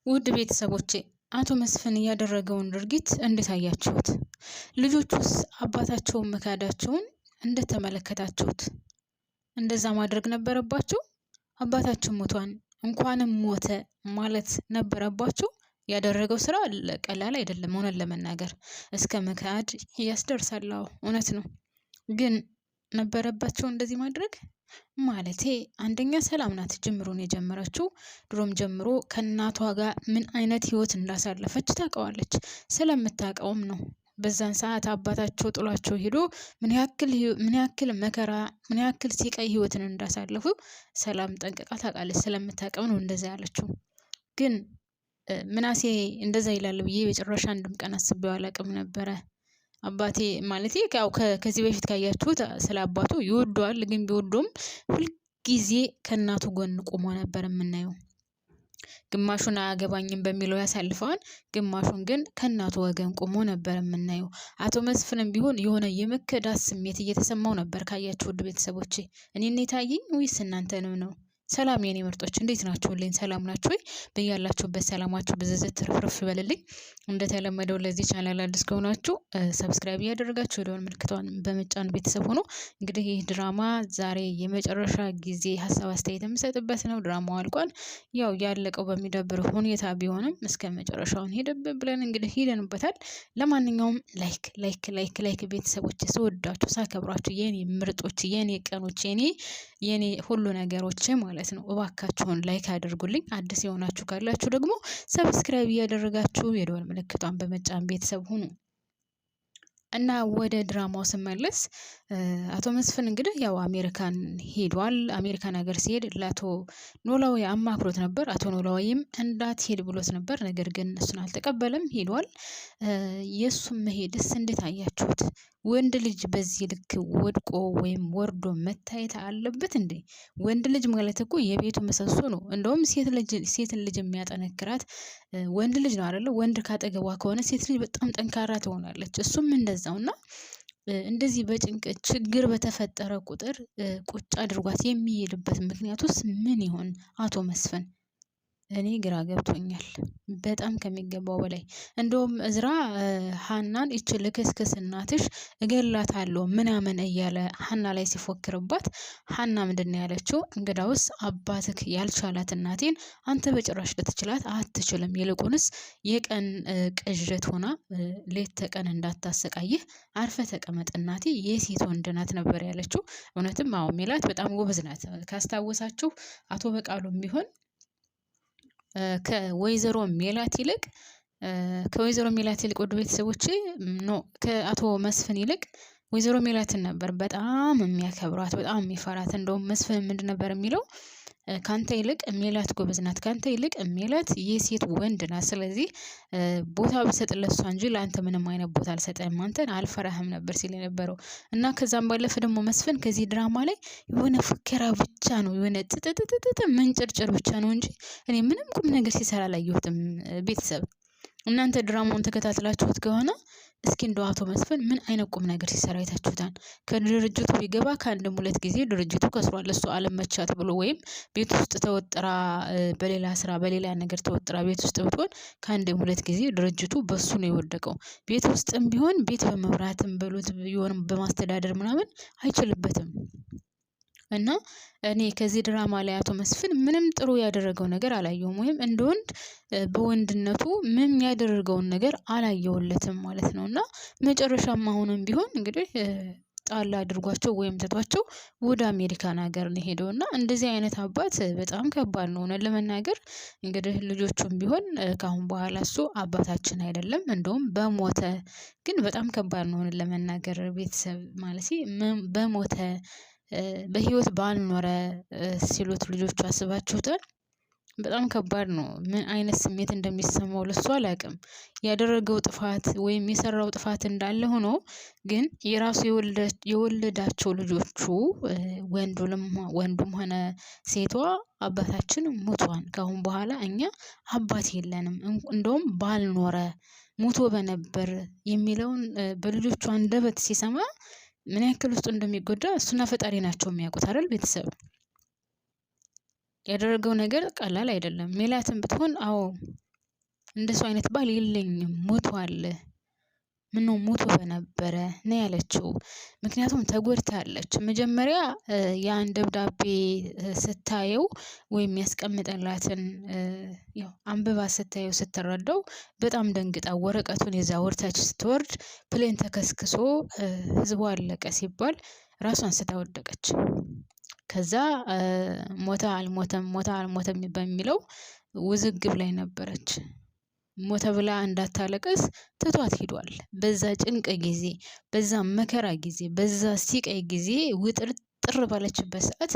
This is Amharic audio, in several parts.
ውድ ቤተሰቦቼ አቶ መስፍን ያደረገውን ድርጊት እንዴት አያችሁት? ልጆቹስ አባታቸውን መካዳቸውን እንደተመለከታችሁት? እንደዛ ማድረግ ነበረባቸው? አባታችን ሞቷን እንኳንም ሞተ ማለት ነበረባቸው? ያደረገው ስራ ቀላል አይደለም። ሆነን ለመናገር እስከ መካድ ያስደርሳል። እውነት ነው። ግን ነበረባቸው እንደዚህ ማድረግ? ማለቴ አንደኛ ሰላም ናት ጅምሩን የጀመረችው። ድሮም ጀምሮ ከእናቷ ጋር ምን አይነት ህይወት እንዳሳለፈች ታውቀዋለች። ስለምታውቀውም ነው በዛን ሰዓት አባታቸው ጥሏቸው ሄዶ ምን ያክል መከራ ምን ያክል ሲቃይ ህይወትን እንዳሳለፉ ሰላም ጠንቅቃ ታውቃለች። ስለምታውቀው ነው እንደዛ ያለችው። ግን ምናሴ እንደዛ ይላል ብዬ በጭራሽ አንድም ቀን አስቤው አላውቅም ነበረ። አባቴ ማለቴ ያው ከዚህ በፊት ካያችሁት ስለ አባቱ ይወደዋል። ግን ቢወደውም ሁልጊዜ ከእናቱ ጎን ቆሞ ነበር የምናየው። ግማሹን አያገባኝም በሚለው ያሳልፈዋል፣ ግማሹን ግን ከእናቱ ወገን ቆሞ ነበር የምናየው። አቶ መስፍንም ቢሆን የሆነ የመከዳት ስሜት እየተሰማው ነበር። ካያችሁ ውድ ቤተሰቦቼ እኔን የታየኝ ወይስ እናንተንም ነው? ሰላም የኔ ምርጦች እንዴት ናችሁልኝ? ሰላም ናችሁ ወይ? በያላችሁበት ሰላማችሁ ብዝዝት ትርፍርፍ ይበልልኝ። እንደተለመደው ለዚህ ቻናል አዲስ ከሆናችሁ ሰብስክራይብ እያደረጋችሁ የደወል ምልክቷን በመጫን ቤተሰብ ሆኖ እንግዲህ ይህ ድራማ ዛሬ የመጨረሻ ጊዜ ሀሳብ አስተያየት የምሰጥበት ነው። ድራማው አልቋል። ያው ያለቀው በሚደብር ሁኔታ ቢሆንም እስከ መጨረሻውን ሄደብን ብለን እንግዲህ ሄደንበታል። ለማንኛውም ላይክ ቤተሰቦች ስወዳችሁ ሳከብራችሁ የኔ ምርጦች የኔ ቀኖች የኔ ሁሉ ነገሮች ማለት ነው እባካችሁን ላይክ አድርጉልኝ። አዲስ የሆናችሁ ካላችሁ ደግሞ ሰብስክራይብ እያደረጋችሁ የደወል ምልክቷን በመጫን ቤተሰብ ሁኑ። እና ወደ ድራማው ስመለስ አቶ መስፍን እንግዲህ ያው አሜሪካን ሄዷል። አሜሪካን ሀገር ሲሄድ ለአቶ ኖላዊ አማክሮት ነበር። አቶ ኖላዊም እንዳትሄድ ብሎት ነበር። ነገር ግን እሱን አልተቀበለም፣ ሄዷል። የእሱም መሄድስ እንዴት አያችሁት? ወንድ ልጅ በዚህ ልክ ወድቆ ወይም ወርዶ መታየት አለበት እንዴ? ወንድ ልጅ ማለት እኮ የቤቱ ምሰሶ ነው። እንደውም ሴትን ልጅ የሚያጠነክራት ወንድ ልጅ ነው አይደለ? ወንድ ካጠገቧ ከሆነ ሴት ልጅ በጣም ጠንካራ ትሆናለች። እሱም እንደዛውና እንደዚህ በጭንቅ ችግር በተፈጠረ ቁጥር ቁጭ አድርጓት የሚሄድበት ምክንያቱስ ምን ይሆን አቶ መስፍን? እኔ ግራ ገብቶኛል በጣም ከሚገባው በላይ። እንደውም እዝራ ሀናን ይች ልክስክስ እናትሽ እገላታለሁ ምናምን እያለ ሀና ላይ ሲፎክርባት ሀና ምንድነው ያለችው? እንግዳውስ አባትክ ያልቻላት እናቴን አንተ በጭራሽ ልትችላት አትችልም። ይልቁንስ የቀን ቅዠት ሆና ሌት ተቀን እንዳታሰቃይህ አርፈ ተቀመጥ እናቴ የሴት ወንድ ናት ነበር ያለችው። እውነትም አዎ ሜላት በጣም ጎበዝ ናት። ካስታወሳችሁ አቶ በቃሉም ቢሆን ከወይዘሮ ሜላት ይልቅ ወደ ቤተሰቦቼ ከአቶ መስፍን ይልቅ ወይዘሮ ሜላትን ነበር በጣም የሚያከብሯት፣ በጣም የሚፈራት። እንደውም መስፍን ምንድን ነበር የሚለው? ካንተ ይልቅ ሜላት ጎበዝ ናት፣ ካንተ ይልቅ ሜላት የሴት ወንድ ናት። ስለዚህ ቦታ ብሰጥ ለሷ እንጂ ለአንተ ምንም አይነት ቦታ አልሰጠህም፣ አንተን አልፈራህም ነበር ሲል የነበረው። እና ከዛም ባለፈ ደግሞ መስፍን ከዚህ ድራማ ላይ የሆነ ፉከራ ብቻ ነው፣ የሆነ ጥጥጥጥጥ መንጨርጨር ብቻ ነው እንጂ እኔ ምንም ቁም ነገር ሲሰራ አላየሁትም። ቤተሰብ እናንተ ድራማውን ተከታትላችሁት ከሆነ እስኪ እንደው አቶ መስፍን ምን አይነት ቁም ነገር ሲሰራ አይታችሁታል? ከድርጅቱ ቢገባ ከአንድም ሁለት ጊዜ ድርጅቱ ከስሯል። እሱ አለመቻት ብሎ ወይም ቤት ውስጥ ተወጥራ በሌላ ስራ በሌላ ነገር ተወጥራ ቤት ውስጥ ብትሆን ከአንድም ሁለት ጊዜ ድርጅቱ በሱ ነው የወደቀው። ቤት ውስጥም ቢሆን ቤት በመብራትም በሉት ቢሆንም በማስተዳደር ምናምን አይችልበትም። እና እኔ ከዚህ ድራማ ላይ አቶ መስፍን ምንም ጥሩ ያደረገው ነገር አላየሁም፣ ወይም እንደ ወንድ በወንድነቱ ምንም ያደረገውን ነገር አላየሁለትም ማለት ነው። እና መጨረሻም አሁንም ቢሆን እንግዲህ ጣል አድርጓቸው ወይም ትቷቸው ወደ አሜሪካን ሀገር ነው ሄደው እና እንደዚህ አይነት አባት በጣም ከባድ ነው ሆነ ለመናገር። እንግዲህ ልጆቹም ቢሆን ከአሁን በኋላ እሱ አባታችን አይደለም እንደውም በሞተ። ግን በጣም ከባድ ነው ሆነ ለመናገር ቤተሰብ ማለት በሞተ በህይወት ባልኖረ ሲሉት ልጆቹ አስባችሁታል? በጣም ከባድ ነው። ምን አይነት ስሜት እንደሚሰማው ለሱ አላውቅም። ያደረገው ጥፋት ወይም የሰራው ጥፋት እንዳለ ሆኖ ግን የራሱ የወለዳቸው ልጆቹ ወንዱም ሆነ ሴቷ አባታችን ሞቷን፣ ካሁን በኋላ እኛ አባት የለንም፣ እንደውም ባልኖረ ሞቶ በነበር የሚለውን በልጆቹ አንደበት ሲሰማ ምን ያክል ውስጡ እንደሚጎዳ እሱና ፈጣሪ ናቸው የሚያውቁት አይደል? ቤተሰብ ያደረገው ነገር ቀላል አይደለም። ሜላትን ብትሆን አዎ እንደሱ አይነት ባል የለኝም ሞቷል። ምነው ሞቶ በነበረ ነው ያለችው። ምክንያቱም ተጎድታለች። መጀመሪያ ያን ደብዳቤ ስታየው ወይም ያስቀምጠላትን ያው አንብባ ስታየው ስትረዳው በጣም ደንግጣ ወረቀቱን ይዛ ወርታች ስትወርድ ፕሌን ተከስክሶ ህዝቡ አለቀ ሲባል ራሷን ስታ ወደቀች። ከዛ ሞተ አልሞተም በሚለው ውዝግብ ላይ ነበረች። ሞተ ብላ እንዳታለቅስ ትቷት ሂዷል። በዛ ጭንቅ ጊዜ፣ በዛ መከራ ጊዜ፣ በዛ ሲቃይ ጊዜ ውጥርጥር ባለችበት ሰዓት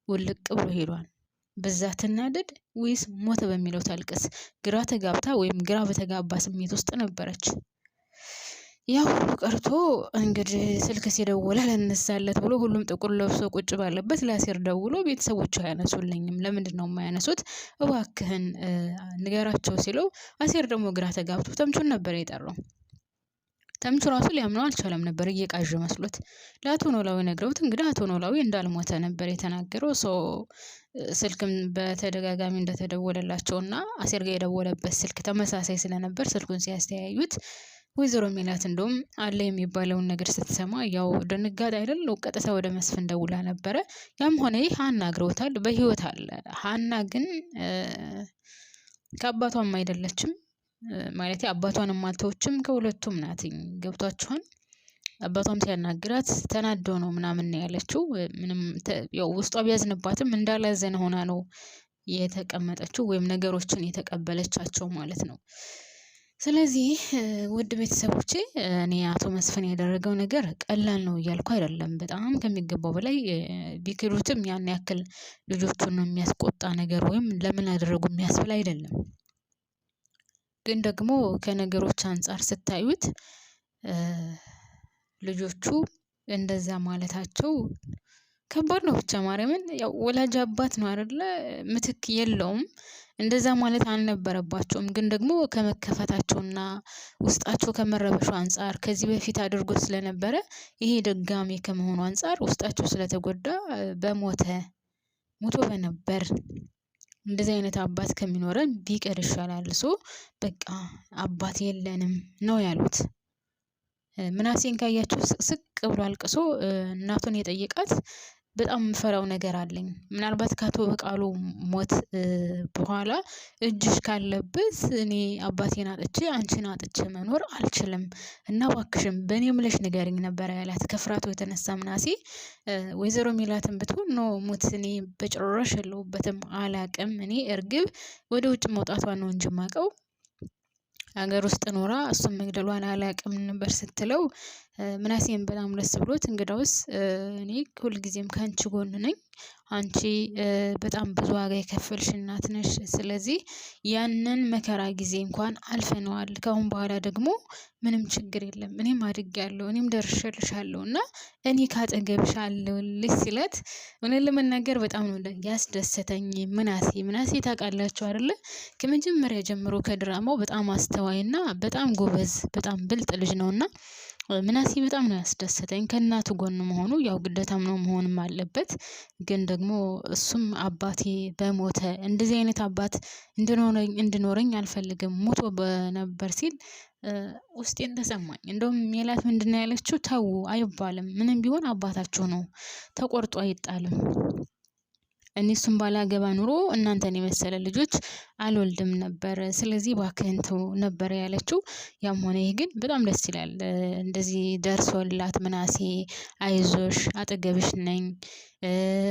ውልቅ ብሎ ሄዷል። በዛ ትናደድ ወይስ ሞተ በሚለው ታልቅስ? ግራ ተጋብታ ወይም ግራ በተጋባ ስሜት ውስጥ ነበረች። ያ ሁሉ ቀርቶ እንግዲህ ስልክ ሲደውል አላነሳለት ብሎ ሁሉም ጥቁር ለብሶ ቁጭ ባለበት ለአሴር ደውሎ ቤተሰቦቹ አያነሱልኝም፣ ለምንድን ነው የማያነሱት? እባክህን ንገራቸው ሲለው አሴር ደግሞ ግራ ተጋብቶ ተምቹን ነበር የጠራው። ተምቹ ራሱ ሊያምነው አልቻለም ነበር፣ እየቃዠ መስሎት። ለአቶ ኖላዊ ነግረውት እንግዲህ አቶ ኖላዊ እንዳልሞተ ነበር የተናገረው። ስልክም በተደጋጋሚ እንደተደወለላቸውና አሴር ጋር የደወለበት ስልክ ተመሳሳይ ስለነበር ስልኩን ሲያስተያዩት ወይዘሮ ሜላት እንደውም አለ የሚባለውን ነገር ስትሰማ ያው ድንጋጤ አይደል ቀጥታ ወደ መስፍን ደውላ ነበረ። ያም ሆነ ይህ ሀና አግረውታል፣ በህይወት አለ። ሀና ግን ከአባቷም አይደለችም ማለት አባቷንም አልተወችም፣ ከሁለቱም ናትኝ። ገብቷችኋል? አባቷም ሲያናግራት ተናደው ነው ምናምን ያለችው። ምንም ያው ውስጧ ቢያዝንባትም እንዳላዘነ ሆና ነው የተቀመጠችው ወይም ነገሮችን የተቀበለቻቸው ማለት ነው። ስለዚህ ውድ ቤተሰቦቼ እኔ አቶ መስፍን ያደረገው ነገር ቀላል ነው እያልኩ አይደለም። በጣም ከሚገባው በላይ ቢክሩትም ያን ያክል ልጆቹን ነው የሚያስቆጣ ነገር ወይም ለምን አደረጉ የሚያስብል አይደለም። ግን ደግሞ ከነገሮች አንፃር ስታዩት ልጆቹ እንደዛ ማለታቸው ከባድ ነው። ብቻ ማርያምን ያው ወላጅ አባት ነው አይደለ? ምትክ የለውም። እንደዛ ማለት አልነበረባቸውም። ግን ደግሞ ከመከፈታቸውና ውስጣቸው ከመረበሹ አንፃር ከዚህ በፊት አድርጎት ስለነበረ ይሄ ድጋሜ ከመሆኑ አንፃር ውስጣቸው ስለተጎዳ ሞቶ በነበር እንደዚህ አይነት አባት ከሚኖረን ቢቀር ይሻላል። በቃ አባት የለንም ነው ያሉት። ምናሴን ካያችሁ ስቅ ብሎ አልቅሶ እናቱን የጠየቃት በጣም የምፈራው ነገር አለኝ፣ ምናልባት ከአቶ በቃሉ ሞት በኋላ እጅሽ ካለበት እኔ አባቴን አጥቼ አንቺን አጥቼ መኖር አልችልም እና እባክሽም በእኔ ምለሽ ንገሪኝ ነበር ያላት ከፍራቱ የተነሳ ምናሴ። ወይዘሮ ሜላትን ብትሆን ኖ ሞት እኔ በጭራሽ የለሁበትም አላቅም፣ እኔ እርግብ ወደ ውጭ መውጣቷ ነው እንጂ የማውቀው ሀገር ውስጥ ኖራ እሱም መግደሏን አላቅም ነበር ስትለው ምናሴም በጣም ደስ ብሎት እንግዳውስ እኔ ሁልጊዜም ከአንቺ ጎን ነኝ፣ አንቺ በጣም ብዙ ዋጋ የከፈልሽ እናት ነሽ። ስለዚህ ያንን መከራ ጊዜ እንኳን አልፈነዋል። ከአሁን በኋላ ደግሞ ምንም ችግር የለም፣ እኔም አድጌያለሁ፣ እኔም ደርሼልሻለሁ እና እኔ ካጠገብሽ አለሁልሽ ሲላት እውነት ለመናገር በጣም ነው ያስደሰተኝ። ምናሴ ታውቃላችሁ አይደለ? ከመጀመሪያ ጀምሮ ከድራማው በጣም አስተዋይና በጣም ጎበዝ በጣም ብልጥ ልጅ ነውና ምናሴ በጣም ነው ያስደሰተኝ። ከእናቱ ጎን መሆኑ ያው ግዴታም ነው መሆንም አለበት። ግን ደግሞ እሱም አባቴ በሞተ እንደዚህ አይነት አባት እንድኖረኝ አልፈልግም ሞቶ በነበር ሲል ውስጤን ተሰማኝ። እንደውም ሜላት ምንድነው ያለችው? ተው አይባልም፣ ምንም ቢሆን አባታችሁ ነው፣ ተቆርጦ አይጣልም። እኔ እሱም ባላገባ ኑሮ እናንተን የመሰለ ልጆች አልወልድም ነበር፣ ስለዚህ እባክህን ተው ነበር ያለችው። ያም ሆነ ይህ ግን በጣም ደስ ይላል። እንደዚህ ደርሶላት ምናሴ አይዞሽ አጠገብሽ ነኝ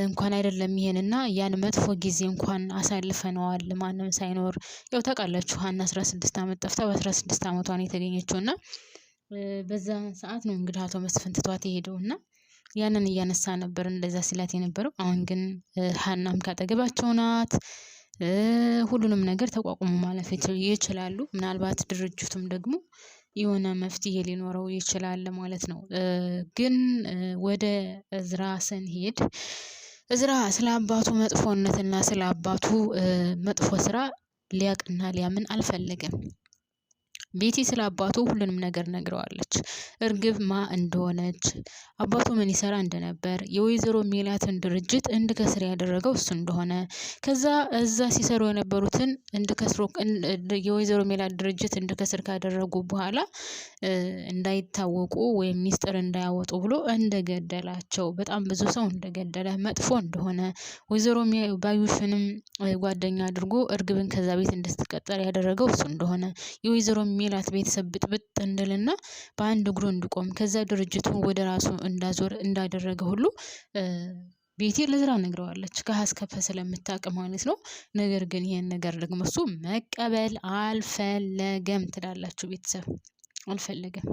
እንኳን አይደለም ይሄንና ያን መጥፎ ጊዜ እንኳን አሳልፈነዋል ማንም ሳይኖር። ያው ታውቃላችሁ ሀና 16 ዓመት ጠፍታ በ16 ዓመቷን የተገኘችውና በዛ ሰዓት ነው እንግዲህ አቶ መስፍን ትቷት የሄደውና ያንን እያነሳ ነበር እንደዛ ሲላት የነበረው። አሁን ግን ሀናም ካጠገባቸው ናት። ሁሉንም ነገር ተቋቁሞ ማለፍ ይችላሉ። ምናልባት ድርጅቱም ደግሞ የሆነ መፍትሄ ሊኖረው ይችላል ማለት ነው። ግን ወደ እዝራ ስንሄድ እዝራ ስለ አባቱ መጥፎነትና ስለ አባቱ መጥፎ ስራ ሊያቅና ሊያምን አልፈለገም። ቤቲ ስለ አባቱ ሁሉንም ነገር ነግረዋለች። እርግብ ማ እንደሆነች፣ አባቱ ምን ይሰራ እንደነበር፣ የወይዘሮ ሜላትን ድርጅት እንድከስር ያደረገው እሱ እንደሆነ፣ ከዛ እዛ ሲሰሩ የነበሩትን እንድከስሩ የወይዘሮ ሜላት ድርጅት እንድከስር ካደረጉ በኋላ እንዳይታወቁ ወይም ሚስጥር እንዳያወጡ ብሎ እንደገደላቸው፣ በጣም ብዙ ሰው እንደገደለ፣ መጥፎ እንደሆነ፣ ወይዘሮ ባዩሽንም ጓደኛ አድርጎ እርግብን ከዛ ቤት እንድትቀጠር ያደረገው እሱ እንደሆነ፣ የወይዘሮ ሜላት ቤተሰብ ብጥብጥ እንድልና በአንድ እግሩ እንዲቆም ከዛ ድርጅቱ ወደ ራሱ እንዳዞር እንዳደረገ ሁሉ ቤቲ ለዝራ ነግረዋለች። ከሀስከፈ ስለምታውቅ ማለት ነው። ነገር ግን ይሄን ነገር ደግሞ እሱ መቀበል አልፈለገም ትላላችሁ ቤተሰብ። አልፈለገም፣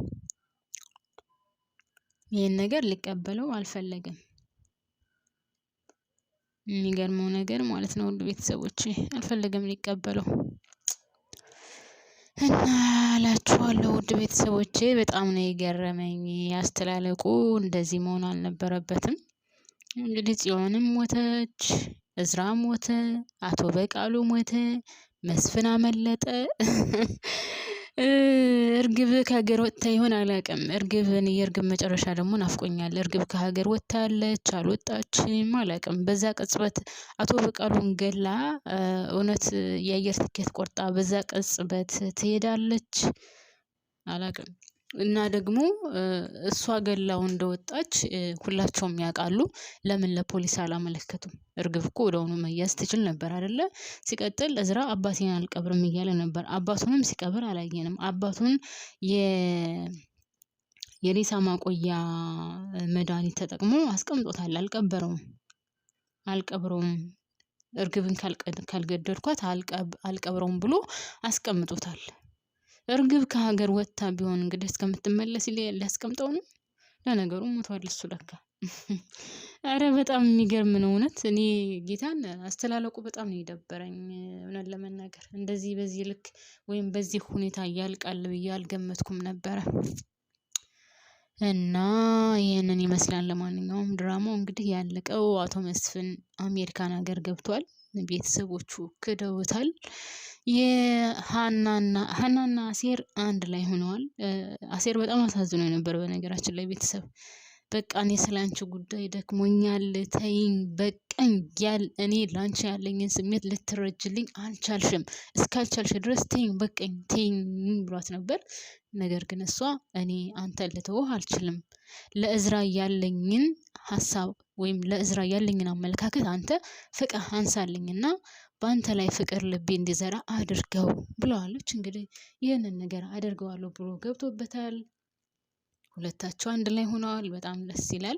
ይሄን ነገር ሊቀበለው አልፈለገም። የሚገርመው ነገር ማለት ነው ሁሉ ቤተሰቦች አልፈለገም ሊቀበለው እና እላችኋለሁ ውድ ቤተሰቦቼ በጣም ነው የገረመኝ። ያስተላለቁ እንደዚህ መሆን አልነበረበትም። እንግዲህ ጽዮንም ሞተች፣ እዝራ ሞተ፣ አቶ በቃሉ ሞተ፣ መስፍን አመለጠ። እርግብ ከሀገር ወጥታ ይሆን አላውቅም። እርግብን የእርግብ መጨረሻ ደግሞ ናፍቆኛል። እርግብ ከሀገር ወጥታለች አልወጣችም አላውቅም። በዛ ቅጽበት አቶ በቃሉን ገላ እውነት የአየር ትኬት ቆርጣ በዛ ቅጽበት ትሄዳለች አላውቅም። እና ደግሞ እሷ ገላው እንደወጣች ሁላቸውም ያውቃሉ። ለምን ለፖሊስ አላመለከቱም? እርግብ እኮ ወደውኑ መያዝ ትችል ነበር አይደለ? ሲቀጥል እዝራ አባቴን አልቀብርም እያለ ነበር። አባቱንም ሲቀብር አላየንም። አባቱን የሬሳ ማቆያ መድኃኒት ተጠቅሞ አስቀምጦታል። አልቀብረውም እርግብን ካልገደልኳት አልቀብረውም ብሎ አስቀምጦታል። እርግብ ከሀገር ወጥታ ቢሆን እንግዲህ እስከምትመለስ ሊያስቀምጠው ነው። ለነገሩ ሞቷል እሱ ለካ። አረ በጣም የሚገርም ነው እውነት። እኔ ጌታን አስተላለቁ በጣም ነው የደበረኝ እውነት ለመናገር። እንደዚህ በዚህ ልክ ወይም በዚህ ሁኔታ ያልቃል ብዬ አልገመትኩም ነበረ። እና ይህንን ይመስላል። ለማንኛውም ድራማው እንግዲህ ያለቀው አቶ መስፍን አሜሪካን ሀገር ገብቷል። ቤተሰቦቹ ክደውታል። ሀናና አሴር አንድ ላይ ሆነዋል። አሴር በጣም አሳዝኖ ነበር በነገራችን ላይ ቤተሰብ። በቃ እኔ ስላንቺ ጉዳይ ደክሞኛል፣ ተይኝ፣ በቃኝ እኔ ላንቺ ያለኝን ስሜት ልትረጅልኝ አልቻልሽም፣ እስካልቻልሽ ድረስ ተይኝ፣ በቃኝ፣ ተይኝ ብሏት ነበር። ነገር ግን እሷ እኔ አንተን ልተውህ አልችልም፣ ለእዝራ ያለኝን ሀሳብ ወይም ለእዝራ ያለኝን አመለካከት አንተ ፍቅር አንሳልኝና በአንተ ላይ ፍቅር ልቤ እንዲዘራ አድርገው ብለዋለች። እንግዲህ ይህንን ነገር አደርገዋለሁ ብሎ ገብቶበታል። ሁለታቸው አንድ ላይ ሆነዋል። በጣም ደስ ይላል።